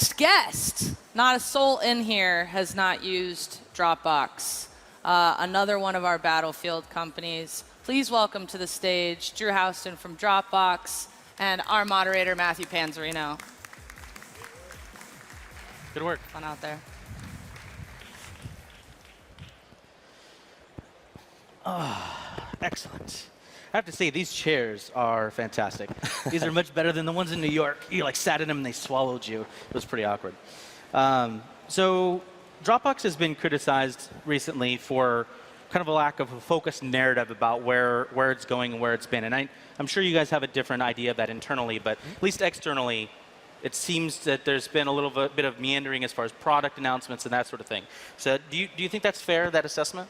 next guest. Not a soul in here has not used Dropbox. Another one of our battlefield companies. Please welcome to the stage Drew Houston from Dropbox and our moderator, Matthew Panzarino. Good work. Fun out there. Excellent. I have to say, these chairs are fantastic. These are much better than the ones in New York. You like sat in them and they swallowed you. It was pretty awkward. So Dropbox has been criticized recently for kind of a lack of a focused narrative about where it's going and where it's been. And I'm sure you guys have a different idea of that internally, but at least externally, it seems that there's been a little bit of meandering as far as product announcements and that sort of thing. So do you think that's fair, that assessment?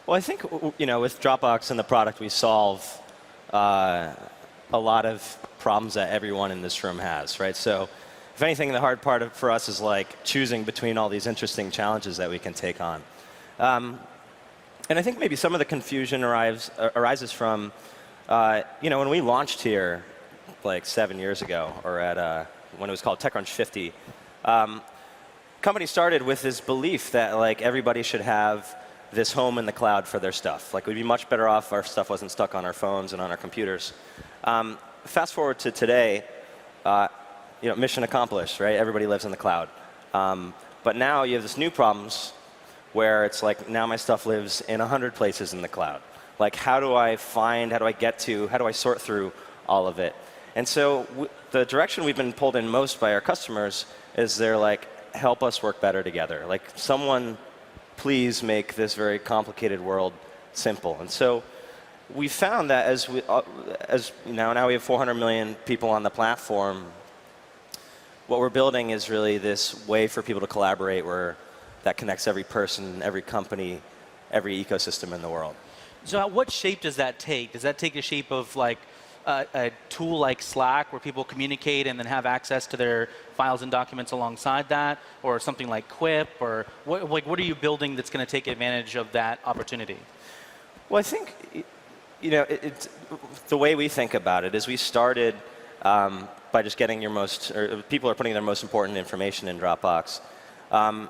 Well, I think with Dropbox and the product, we solve a lot of problems that everyone in this room has, right? So, if anything, the hard part for us is like choosing between all these interesting challenges that we can take on. And I think maybe some of the confusion arises from, when we launched here like 7 years ago, or at when it was called TechCrunch 50, company started with this belief that like everybody should have this home in the cloud for their stuff. Like we'd be much better off if our stuff wasn't stuck on our phones and on our computers. Fast forward to today, mission accomplished, right? Everybody lives in the cloud. But now you have this new problems where it's like now my stuff lives in 100 places in the cloud. Like how do I sort through all of it? And so the direction we've been pulled in most by our customers is they're like, help us work better together. Like someone please make this very complicated world simple. And so we found that now we have 400 million people on the platform, what we're building is really this way for people to collaborate that connects every person, every company, every ecosystem in the world. So what shape does that take? Does that take a shape of like a tool like Slack where people communicate and then have access to their files and documents alongside that, or something like Quip, or what are you building that's going to take advantage of that opportunity? Well, I think the way we think about it is we started by just getting people are putting their most important information in Dropbox. And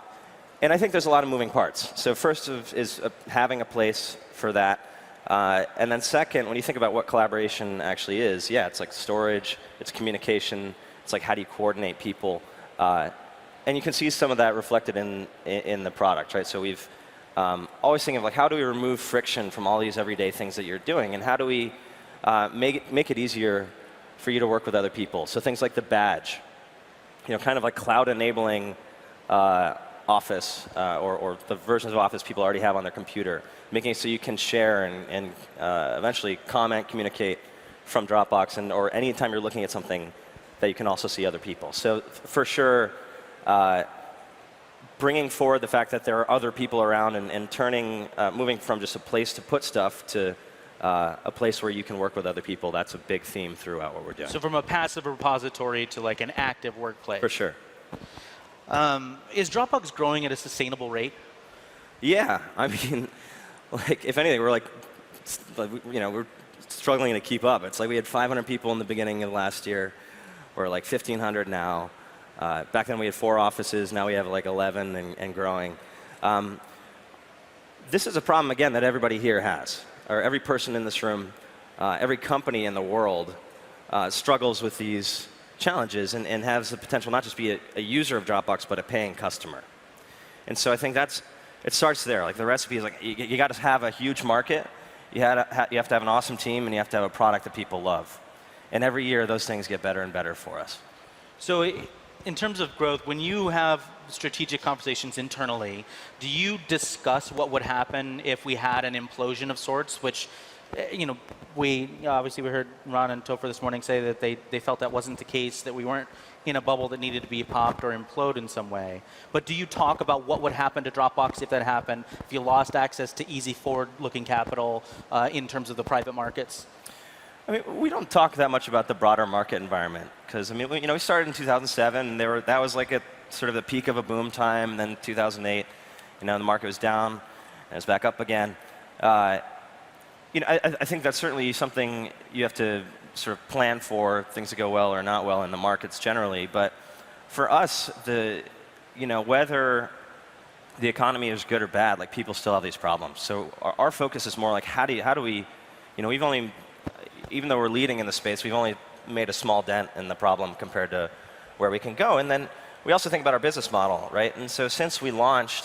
I think there's a lot of moving parts. So first is having a place for that. And then second, when you think about what collaboration actually is, it's like storage, it's communication, it's like how do you coordinate people. And you can see some of that reflected in the product, right? So we've always thinking of like how do we remove friction from all these everyday things that you're doing, and how do we make it easier for you to work with other people. So things like the badge, kind of like cloud enabling Office or the versions of Office people already have on their computer, making it so you can share and eventually comment, communicate from Dropbox, or anytime you're looking at something that you can also see other people. So for sure, bringing forward the fact that there are other people around and moving from just a place to put stuff to a place where you can work with other people, that's a big theme throughout what we're doing. So from a passive repository to like an active workplace. For sure. Is Dropbox growing at a sustainable rate? Yeah, I mean, like if anything, we're struggling to keep up. It's like we had 500 people in the beginning of last year. We're like 1,500 now. Back then we had 4 offices. Now we have like 11 and growing. This is a problem again that everybody here has, or every person in this room, every company in the world struggles with these challenges and has the potential not just be a user of Dropbox, but a paying customer. And so I think it starts there. Like the recipe is like you got to have a huge market, you have to have an awesome team, and you have to have a product that people love. And every year those things get better and better for us. So in terms of growth, when you have strategic conversations internally, do you discuss what would happen if we had an implosion of sorts, which we heard Ron and Topher this morning say that they felt that wasn't the case, that we weren't in a bubble that needed to be popped or implode in some way. But do you talk about what would happen to Dropbox if that happened, if you lost access to easy forward-looking capital in terms of the private markets? I mean, we don't talk that much about the broader market environment because we started in 2007, and that was like sort of the peak of a boom time. And then 2008, the market was down, and it's back up again. I think that's certainly something you have to sort of plan for, things to go well or not well in the markets generally. But for us, whether the economy is good or bad, like people still have these problems. So our focus is more like how do we, we've only, even though we're leading in the space, we've only made a small dent in the problem compared to where we can go. And then we also think about our business model, right? And so since we launched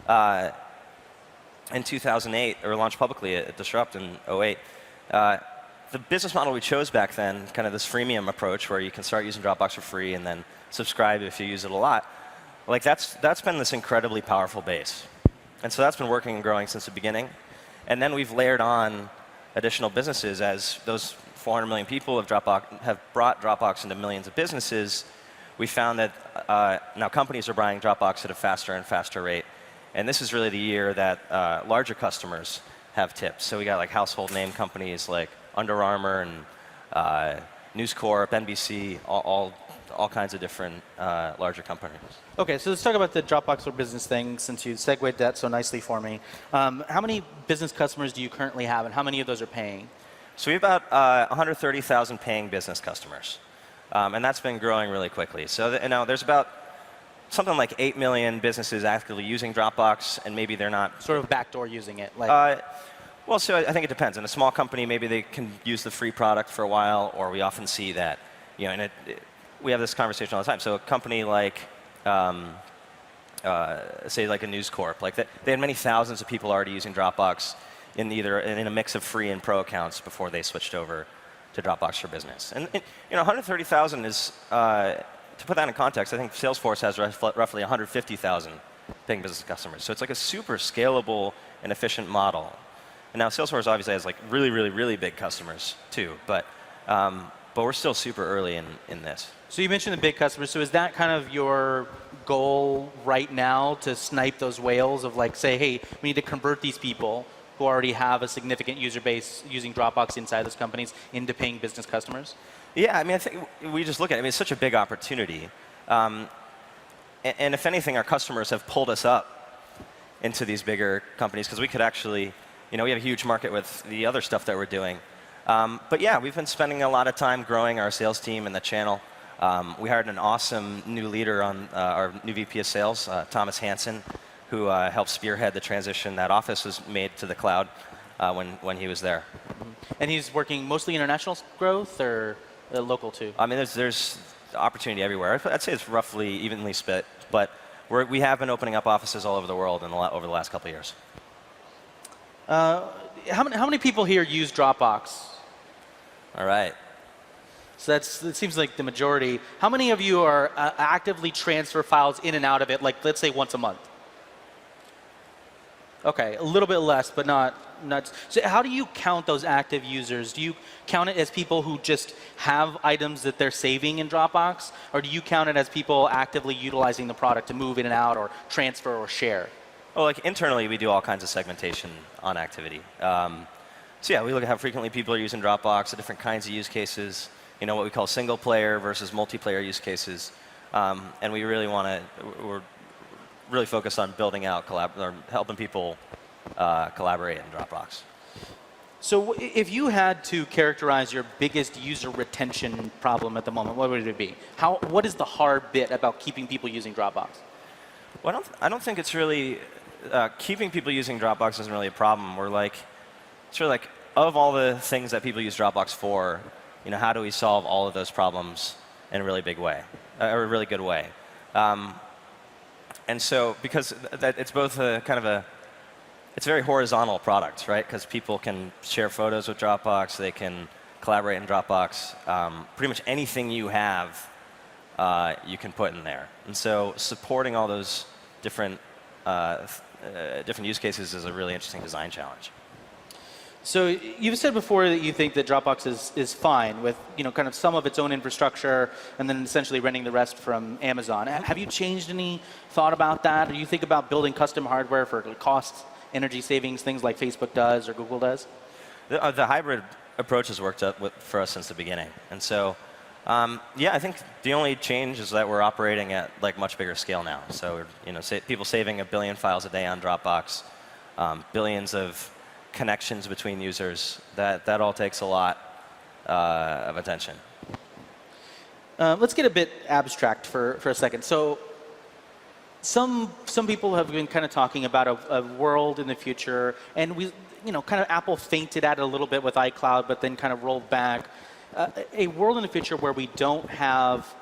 in 2008, or launched publicly at Disrupt in 2008, the business model we chose back then, kind of this freemium approach where you can start using Dropbox for free and then subscribe if you use it a lot, like that's been this incredibly powerful base. And so that's been working and growing since the beginning. And then we've layered on additional businesses as those 400 million people have brought Dropbox into millions of businesses. We found that now companies are buying Dropbox at a faster and faster rate. And this is really the year that larger customers have tipped. So we got like household name companies like Under Armour and News Corp, NBC, all kinds of different larger companies. Okay, so let's talk about the Dropbox for Business thing, since you segued that so nicely for me. How many business customers do you currently have, and how many of those are paying? So we have about 130,000 paying business customers. And that's been growing really quickly. So there's about something like 8 million businesses actively using Dropbox, and maybe they're not sort of backdoor using it. Like well, so I think it depends. In a small company, maybe they can use the free product for a while, or we often see that, and we have this conversation all the time. So a company like, say like a News Corp, like that, they had many thousands of people already using Dropbox in a mix of free and pro accounts before they switched over to Dropbox for Business. And 130,000 is, to put that in context, I think Salesforce has roughly 150,000 paying business customers. So it's like a super scalable and efficient model. And now Salesforce obviously has like really, really, really big customers too, but we're still super early in this. So you mentioned the big customers. So is that kind of your goal right now, to snipe those whales of like, say, hey, we need to convert these people who already have a significant user base using Dropbox inside those companies into paying business customers? Yeah, I mean, I think we just look at it. I mean, it's such a big opportunity. And if anything, our customers have pulled us up into these bigger companies because we could actually, we have a huge market with the other stuff that we're doing. But yeah, we've been spending a lot of time growing our sales team and the channel. We hired an awesome new leader on our new VP of Sales, Thomas Hansen, who helped spearhead the transition that Office was made to the cloud when he was there. And he's working mostly international growth or local too? I mean, there's opportunity everywhere. I'd say it's roughly evenly split, but we have been opening up offices all over the world over the last couple of years. How many people here use Dropbox? All right. So it seems like the majority. How many of you are actively transfer files in and out of it, like let's say once a month? Okay, a little bit less, but not. So how do you count those active users? Do you count it as people who just have items that they're saving in Dropbox? Or do you count it as people actively utilizing the product to move in and out or transfer or share? Well, like internally, we do all kinds of segmentation on activity. So yeah, we look at how frequently people are using Dropbox, the different kinds of use cases, what we call single player versus multiplayer use cases. And we really we're really focused on building out, or helping people collaborate in Dropbox. So if you had to characterize your biggest user retention problem at the moment, what would it be? What is the hard bit about keeping people using Dropbox? Well, I don't think it's really, keeping people using Dropbox isn't really a problem. It's really like, of all the things that people use Dropbox for, how do we solve all of those problems in a really big way, or a really good way? And so, because it's both it's a very horizontal product, right? Because people can share photos with Dropbox, they can collaborate in Dropbox. Pretty much anything you have, you can put in there. And so supporting all those different use cases is a really interesting design challenge. So you've said before that you think that Dropbox is fine with kind of some of its own infrastructure and then essentially renting the rest from Amazon. Have you changed any thought about that? Or you think about building custom hardware for cost, energy savings, things like Facebook does or Google does? The hybrid approach has worked out for us since the beginning. And so, yeah, I think the only change is that we're operating at much bigger scale now. So, people saving 1 billion files a day on Dropbox, billions of connections between users, that all takes a lot of attention. Let's get a bit abstract for a second. So some people have been kind of talking about a world in the future, and kind of Apple fainted at it a little bit with iCloud, but then kind of rolled back. A world in the future where we don't have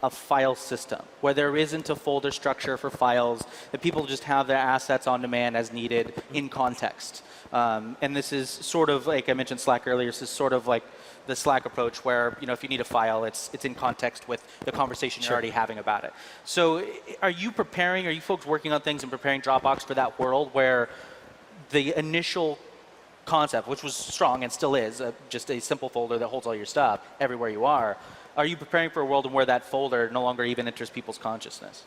a file system, where there isn't a folder structure for files, that people just have their assets on demand as needed in context. And this is sort of, like I mentioned Slack earlier, this is sort of like the Slack approach where, if you need a file, it's in context with the conversation you're already having about it. So are you folks working on things and preparing Dropbox for that world where the initial concept, which was strong and still is, just a simple folder that holds all your stuff everywhere you are you preparing for a world where that folder no longer even enters people's consciousness?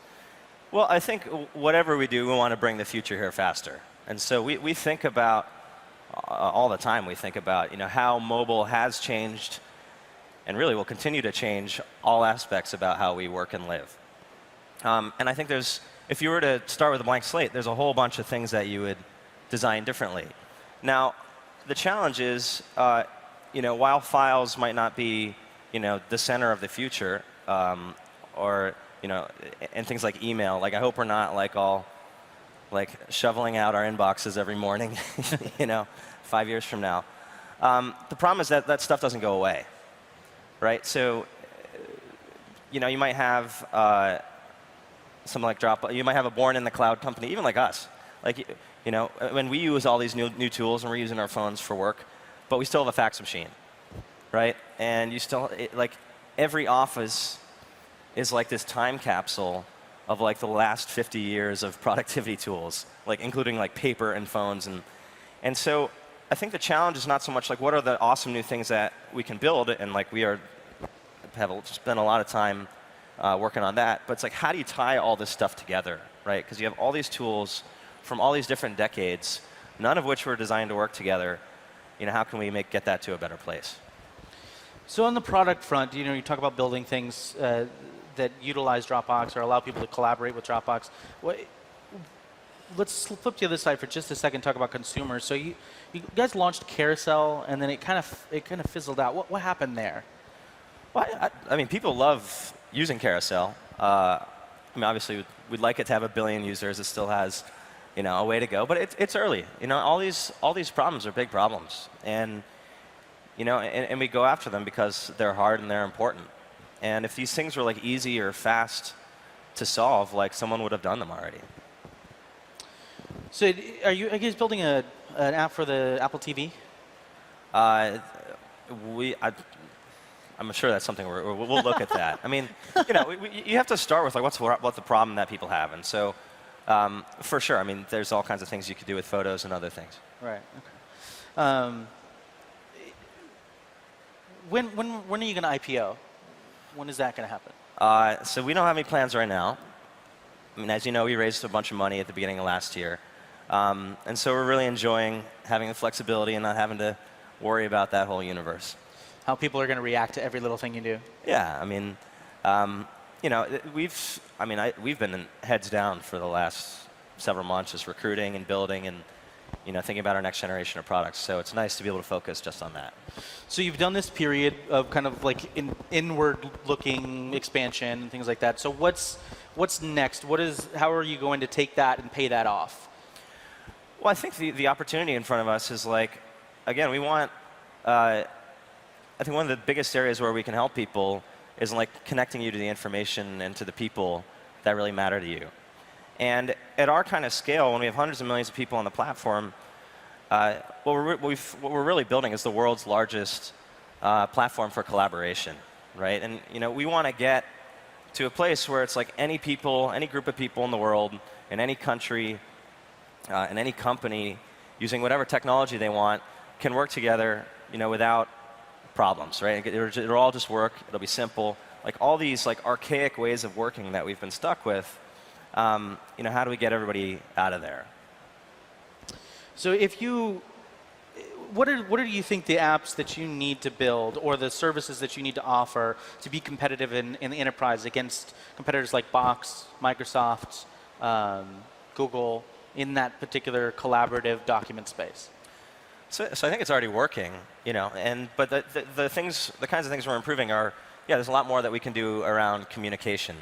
Well, I think whatever we do, we want to bring the future here faster. And so we think about, all the time, we think about how mobile has changed and really will continue to change all aspects about how we work and live. And I think if you were to start with a blank slate, there's a whole bunch of things that you would design differently. Now, the challenge is, while files might not be the center of the future, or and things like email. Like I hope we're not all shoveling out our inboxes every morning, 5 years from now. The problem is that stuff doesn't go away, right? So, you might have something like Dropbox. You might have a born in the cloud company, even like us. When we use all these new tools and we're using our phones for work, but we still have a fax machine. Right? And you still, every office is like this time capsule of the last 50 years of productivity tools, including paper and phones. And so I think the challenge is not so much what are the awesome new things that we can build, and we have spent a lot of time working on that, but it's how do you tie all this stuff together, right? Because you have all these tools from all these different decades, none of which were designed to work together. How can we get that to a better place? So on the product front, you talk about building things that utilize Dropbox or allow people to collaborate with Dropbox. Let's flip to the other side for just a second. Talk about consumers. So you guys launched Carousel, and then it kind of fizzled out. What happened there? Well, I mean, people love using Carousel. Obviously, we'd like it to have 1 billion users. It still has, a way to go, but it's early. All these problems are big problems, and and we go after them because they're hard and they're important. And if these things were easy or fast to solve, someone would have done them already. So are you guys building an app for the Apple TV? I'm sure that's something we'll look at that. I mean, you have to start with what's the problem that people have, and so for sure. I mean, there's all kinds of things you could do with photos and other things. Right. Okay. When are you going to IPO? When is that going to happen? So we don't have any plans right now. I mean, as you know, we raised a bunch of money at the beginning of last year. And so we're really enjoying having the flexibility and not having to worry about that whole universe. How people are going to react to every little thing you do. Yeah, I mean, we've been heads down for the last several months, just recruiting and building and thinking about our next generation of products. So it's nice to be able to focus just on that. So you've done this period of kind of inward-looking expansion and things like that. So what's next? How are you going to take that and pay that off? Well, I think the opportunity in front of us is again, we want. I think one of the biggest areas where we can help people is connecting you to the information and to the people that really matter to you. And at our kind of scale, when we have hundreds of millions of people on the platform, what we're really building is the world's largest platform for collaboration, right? And we want to get to a place where it's any people, any group of people in the world, in any country, in any company, using whatever technology they want, can work together, without problems, right? It'll all just work. It'll be simple. All these archaic ways of working that we've been stuck with. How do we get everybody out of there? So what do you think the apps that you need to build or the services that you need to offer to be competitive in the enterprise against competitors like Box, Microsoft, Google, in that particular collaborative document space? So I think it's already working, but the kinds of things we're improving are yeah, there's a lot more that we can do around communication.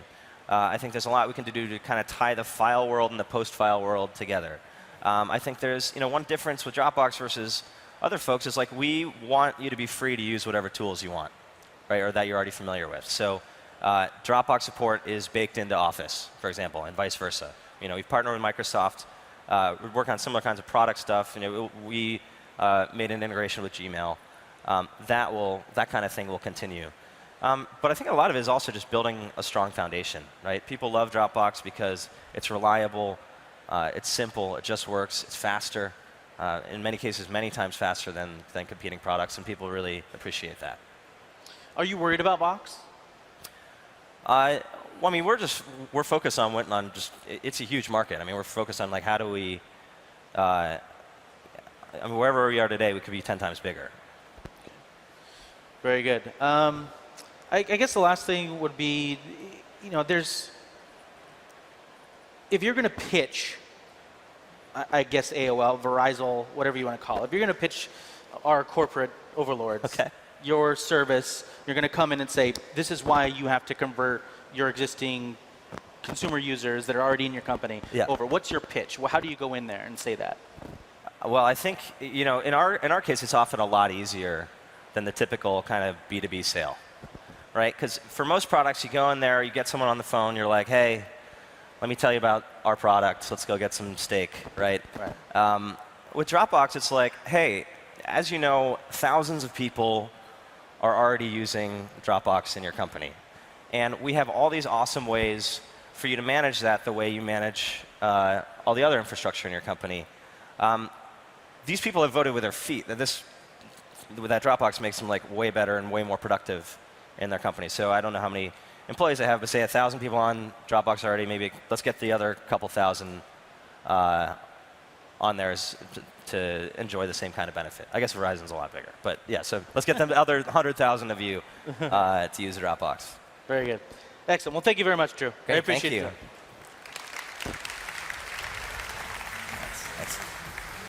I think there's a lot we can do to kind of tie the file world and the post-file world together. I think there's, one difference with Dropbox versus other folks is like we want you to be free to use whatever tools you want, right, or that you're already familiar with. So Dropbox support is baked into Office, for example, and vice versa. We've partnered with Microsoft. We're working on similar kinds of product stuff. We made an integration with Gmail. That kind of thing will continue. But I think a lot of it is also just building a strong foundation, right? People love Dropbox because it's reliable, it's simple, it just works, it's faster. In many cases, many times faster than competing products, and people really appreciate that. Are you worried about Box? Well, I mean, we're focused on just, it's a huge market. I mean, we're focused on like how do we, wherever we are today, we could be 10 times bigger. Very good. I guess the last thing would be, if you're going to pitch, I guess AOL, Verizon, whatever you want to call it, if you're going to pitch our corporate overlords, your service, you're going to come in and say, this is why you have to convert your existing consumer users that are already in your company over. What's your pitch? How do you go in there and say that? Well, I think, in our case, it's often a lot easier than the typical kind of B2B sale, right? Because for most products, you go in there, you get someone on the phone, you're like, hey, let me tell you about our product. Let's go get some steak, right? With Dropbox, it's like, hey, as you know, thousands of people are already using Dropbox in your company. And we have all these awesome ways for you to manage that the way you manage all the other infrastructure in your company. These people have voted with their feet that that Dropbox makes them like way better and way more productive in their company. So I don't know how many employees I have, but say 1,000 people on Dropbox already. Maybe let's get the other couple thousand on there to enjoy the same kind of benefit. I guess Verizon's a lot bigger, but yeah. So let's get them the other 100,000 of you to use Dropbox. Very good. Excellent. Well, thank you very much, Drew. Great, I appreciate thank you. it.